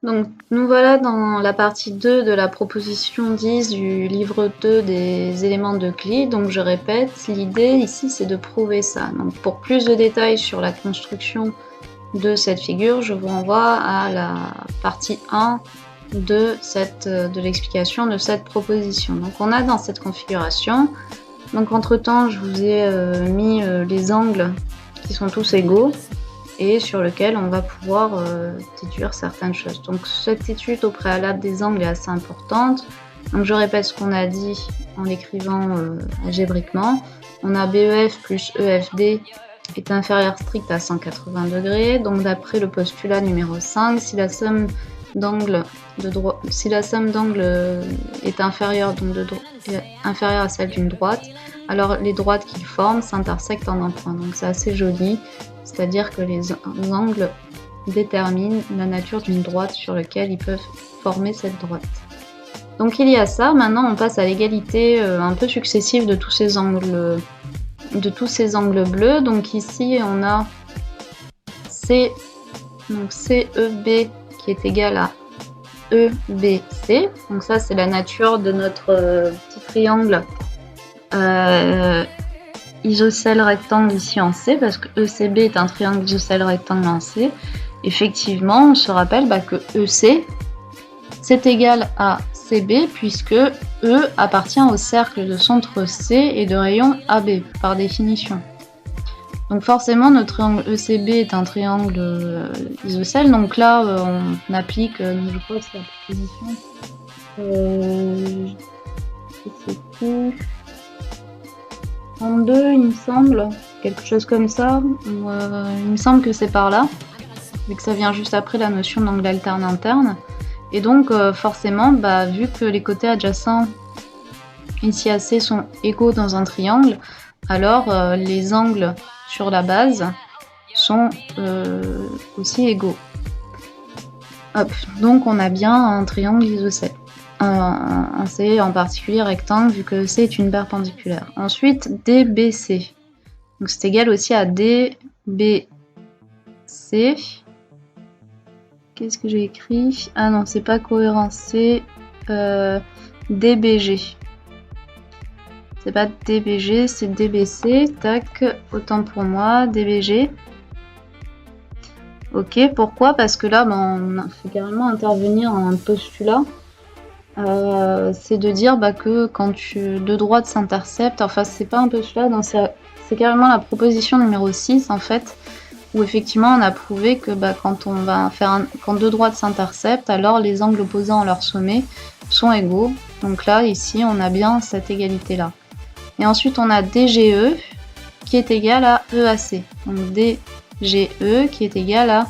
Donc nous voilà dans la partie 2 de la proposition 10 du livre 2 des éléments d'Euclide. Donc je répète, l'idée ici c'est de prouver ça. Donc pour plus de détails sur la construction de cette figure, je vous renvoie à la partie 1 de l'explication de cette proposition. Donc on a dans cette configuration, donc entre temps je vous ai mis les angles qui sont tous égaux et sur lequel on va pouvoir déduire certaines choses. Donc cette étude au préalable des angles est assez importante. Donc je répète ce qu'on a dit en l'écrivant algébriquement. On a BEF plus EFD est inférieur strict à 180 degrés. Donc d'après le postulat numéro 5, si la somme d'angles est inférieure, inférieure à celle d'une droite, alors les droites qu'ils forment s'intersectent en un point. Donc c'est assez joli. C'est-à-dire que les angles déterminent la nature d'une droite sur laquelle ils peuvent former cette droite. Donc il y a ça, maintenant on passe à l'égalité un peu successive de tous ces angles bleus. Donc ici on a CEB qui est égal à EBC. Donc ça c'est la nature de notre petit triangle isocèle rectangle ici en C, parce que ECB est un triangle isocèle rectangle en C. Effectivement, on se rappelle que EC, c'est égal à CB, puisque E appartient au cercle de centre C et de rayon AB, par définition. Donc forcément, notre triangle ECB est un triangle isocèle. Donc là, on applique, je crois que c'est la proposition, je sais plus, 32, il me semble, quelque chose comme ça. Il me semble que c'est par là, vu que ça vient juste après la notion d'angle alterne interne. Et donc forcément, vu que les côtés adjacents ici AC sont égaux dans un triangle, alors les angles sur la base sont aussi égaux. Hop, donc on a bien un triangle isocèle. Un C en particulier rectangle, vu que C est une perpendiculaire. Ensuite, DBC. Donc c'est égal aussi à DBC. Qu'est-ce que j'ai écrit? Ah non, c'est pas cohérent, c'est DBG. C'est pas DBG, c'est DBC. Tac, autant pour moi, DBG. Ok, pourquoi? Parce que là, on a fait carrément intervenir un postulat. C'est de dire que quand deux droites s'interceptent, enfin c'est pas un postulat, c'est carrément la proposition numéro 6 en fait, où effectivement on a prouvé que quand deux droites s'interceptent, alors les angles opposants à leur sommet sont égaux. Donc là, ici, on a bien cette égalité là. Et ensuite on a DGE qui est égal à EAC. Donc DGE qui est égal à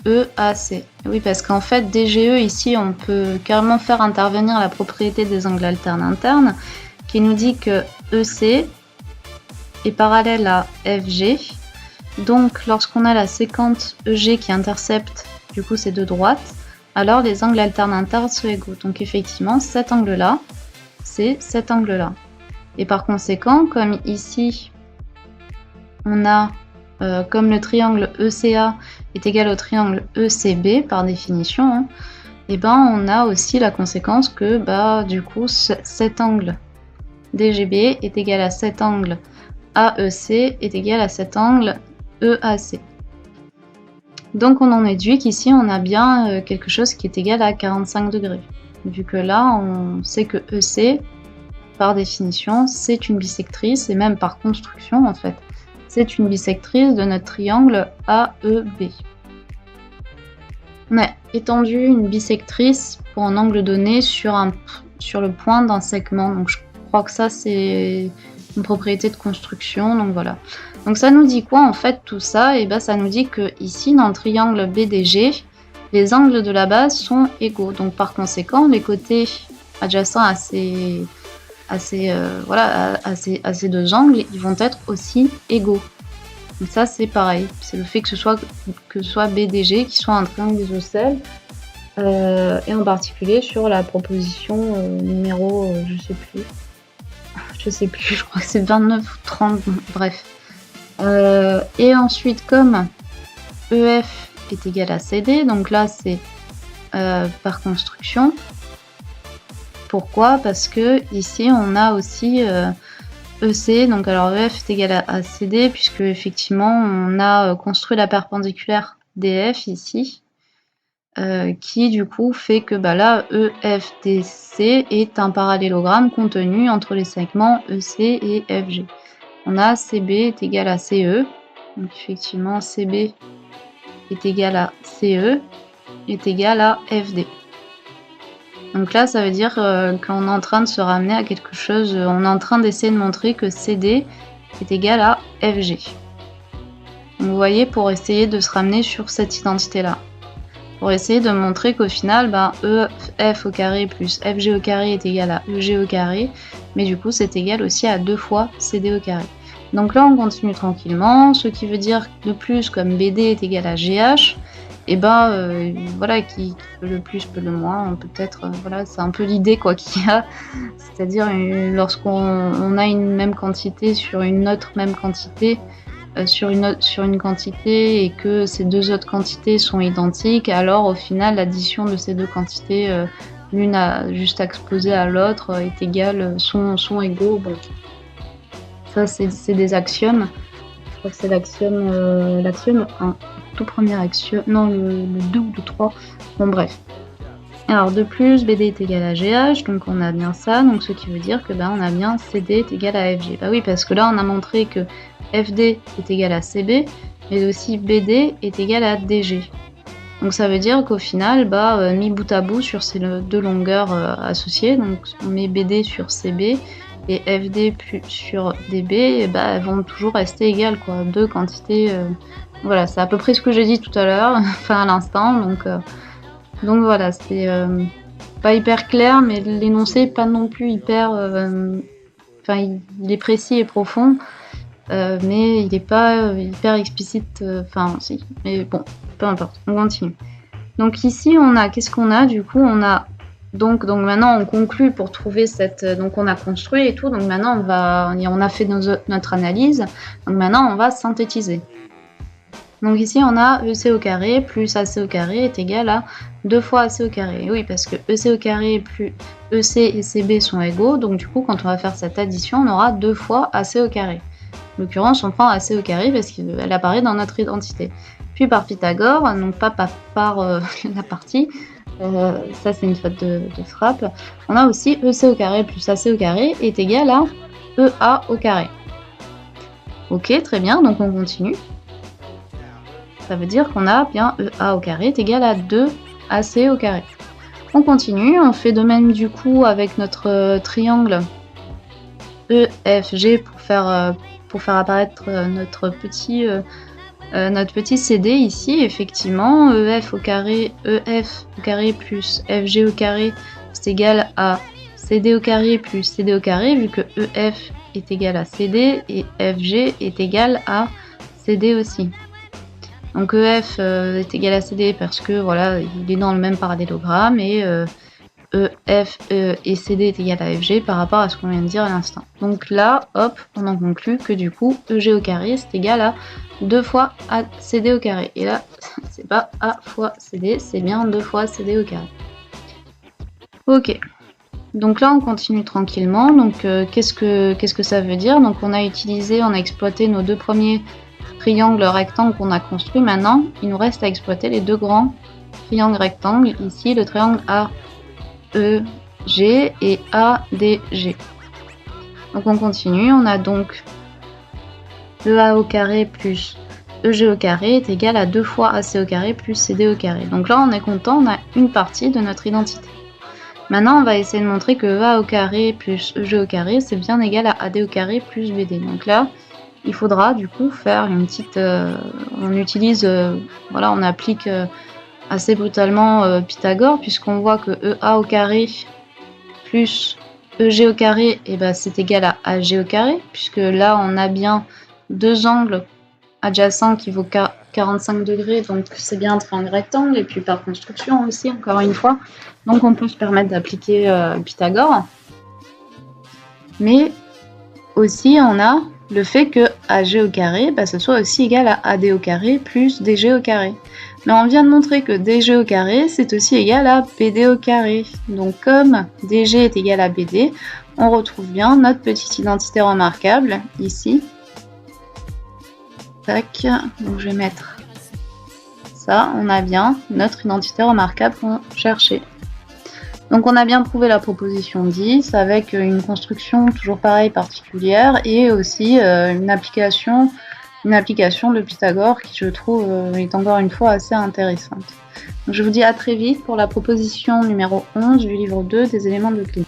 EAC. Oui, parce qu'en fait, DGE, ici, on peut carrément faire intervenir la propriété des angles alternes internes, qui nous dit que EC est parallèle à FG. Donc, lorsqu'on a la séquente EG qui intercepte, du coup, ces deux droites, alors les angles alternes internes sont égaux. Donc, effectivement, cet angle-là, c'est cet angle-là. Et par conséquent, comme ici, on a comme le triangle ECA est égal au triangle ECB par définition, on a aussi la conséquence que du coup cet angle DGB est égal à cet angle AEC est égal à cet angle EAC. Donc on en déduit qu'ici on a bien quelque chose qui est égal à 45 degrés. Vu que là on sait que EC par définition c'est une bisectrice et même par construction en fait. C'est une bisectrice de notre triangle AEB. On a étendu une bisectrice pour un angle donné sur le point d'un segment. Donc je crois que ça c'est une propriété de construction. Donc voilà. Donc ça nous dit quoi en fait tout ça? Et ça nous dit que ici dans le triangle BDG, les angles de la base sont égaux. Donc par conséquent, les côtés adjacents à ces deux angles, ils vont être aussi égaux. Donc ça c'est pareil, c'est le fait que ce soit BDG qui soit un triangle isocèle, et en particulier sur la proposition numéro je sais plus, je crois que c'est 29 ou 30, bref. Et ensuite comme EF est égal à CD, donc là c'est par construction. Pourquoi? Parce que ici on a aussi EC, donc alors EF est égal à CD, puisque effectivement on a construit la perpendiculaire DF ici, qui du coup fait que bah, là EFDC est un parallélogramme contenu entre les segments EC et FG. On a CB est égal à CE, donc effectivement CB est égal à CE est égal à FD. Donc là, ça veut dire qu'on est en train de se ramener à quelque chose, on est en train d'essayer de montrer que CD est égal à FG. Donc vous voyez, pour essayer de se ramener sur cette identité-là. Pour essayer de montrer qu'au final, ben, EF au carré plus FG au carré est égal à EG au carré, mais du coup, c'est égal aussi à 2 fois CD au carré. Donc là, on continue tranquillement, ce qui veut dire de plus, comme BD est égal à GH, et ben voilà, qui peut le plus peut le moins, peut-être, voilà, c'est un peu l'idée quoi qu'il y a, c'est-à-dire lorsqu'on a une même quantité sur une autre même quantité, sur une quantité et que ces deux autres quantités sont identiques, alors au final l'addition de ces deux quantités, l'une a juste exposée à l'autre, est égale, sont égaux. Bon. Ça c'est des axiomes. Je crois que c'est l'axiome 1. Tout premier axiome. Non, le 2 ou le 3. Bon bref. Alors de plus, BD est égal à GH, donc on a bien ça, donc ce qui veut dire que on a bien CD est égal à FG. Bah oui, parce que là on a montré que FD est égal à CB, mais aussi BD est égal à DG. Donc ça veut dire qu'au final, mis bout à bout sur ces deux longueurs associées, donc on met BD sur CB et FD sur DB, elles vont toujours rester égales, quoi. Deux quantités. Voilà, c'est à peu près ce que j'ai dit tout à l'heure, enfin à l'instant, donc voilà, c'est pas hyper clair, mais l'énoncé pas non plus hyper. Enfin, il est précis et profond, mais il n'est pas hyper explicite. Enfin, si, mais bon, peu importe. On continue. Donc ici, on a, qu'est-ce qu'on a du coup? On a donc maintenant on conclut pour trouver cette. Donc on a construit et tout. Donc maintenant on a fait notre analyse. Donc maintenant on va synthétiser. Donc ici, on a EC au carré plus AC au carré est égal à 2 fois AC au carré. Oui, parce que EC au carré plus EC et CB sont égaux, donc du coup, quand on va faire cette addition, on aura 2 fois AC au carré. En l'occurrence, on prend AC au carré parce qu'elle apparaît dans notre identité. Puis par Pythagore, donc pas par la partie, ça c'est une faute de frappe, on a aussi EC au carré plus AC au carré est égal à EA au carré. Ok, très bien, donc on continue. Ça veut dire qu'on a bien EA au carré est égal à 2AC au carré. On continue, on fait de même du coup avec notre triangle EFG pour faire apparaître notre petit CD ici. Effectivement, EF au carré plus FG au carré c'est égal à CD au carré plus CD au carré, vu que EF est égal à CD et FG est égal à CD aussi. Donc EF est égal à CD parce que voilà, il est dans le même parallélogramme et EF et CD est égal à FG par rapport à ce qu'on vient de dire à l'instant. Donc là, hop, on en conclut que du coup, EG au carré c'est égal à 2 fois CD au carré. Et là, c'est pas A fois CD, c'est bien 2 fois CD au carré. Ok. Donc là, on continue tranquillement. Donc qu'est-ce que ça veut dire? Donc on a exploité nos deux premiers triangle rectangle qu'on a construit. Maintenant, il nous reste à exploiter les deux grands triangles rectangles. Ici, le triangle AEG et ADG. Donc on continue. On a donc EA au carré plus EG au carré est égal à 2 fois AC au carré plus CD au carré. Donc là, on est content, on a une partie de notre identité. Maintenant, on va essayer de montrer que EA au carré plus EG au carré, c'est bien égal à AD au carré plus BD. Donc là, il faudra du coup faire une petite. On utilise, voilà, on applique assez brutalement Pythagore, puisqu'on voit que EA au carré plus EG au carré, et c'est égal à AG au carré, puisque là on a bien deux angles adjacents qui vaut 45 degrés, donc c'est bien un triangle rectangle, et puis par construction aussi, encore une fois. Donc on peut se permettre d'appliquer Pythagore. Mais aussi on a le fait que AG au carré, bah, ce soit aussi égal à AD au carré plus DG au carré. Mais on vient de montrer que DG au carré, c'est aussi égal à BD au carré. Donc comme DG est égal à BD, on retrouve bien notre petite identité remarquable ici. Tac, donc je vais mettre ça, on a bien notre identité remarquable qu'on cherchait. Donc on a bien prouvé la proposition 10 avec une construction toujours pareille particulière et aussi une application de Pythagore qui je trouve est encore une fois assez intéressante. Donc je vous dis à très vite pour la proposition numéro 11 du livre 2 des éléments d'Euclide.